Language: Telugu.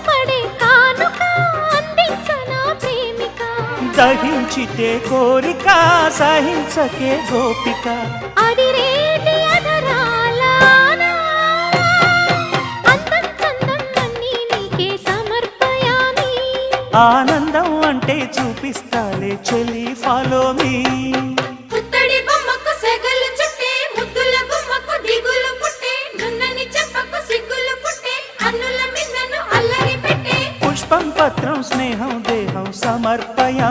పడే కానుక అందించనా ప్రేమిక దహించితే కోరిక సహించకే గోపిక అదిరేటి అధరాల అందం చందం అన్నీ నీకే సమర్పయామి ఆనందం అంటే చూపిస్తాలే చెలి ఫాలో మీ పుత్తడి బొమ్మకు సెగలు చుట్టే ముద్దుల గుమ్మకు దిగులు పుట్టే నున్నని చెప్పకు సిగ్గులు పుట్టే అన్నుల మిన్నను అల్లరి పెట్టే పుష్పం పత్రం స్నేహం దేహం సమర్పయా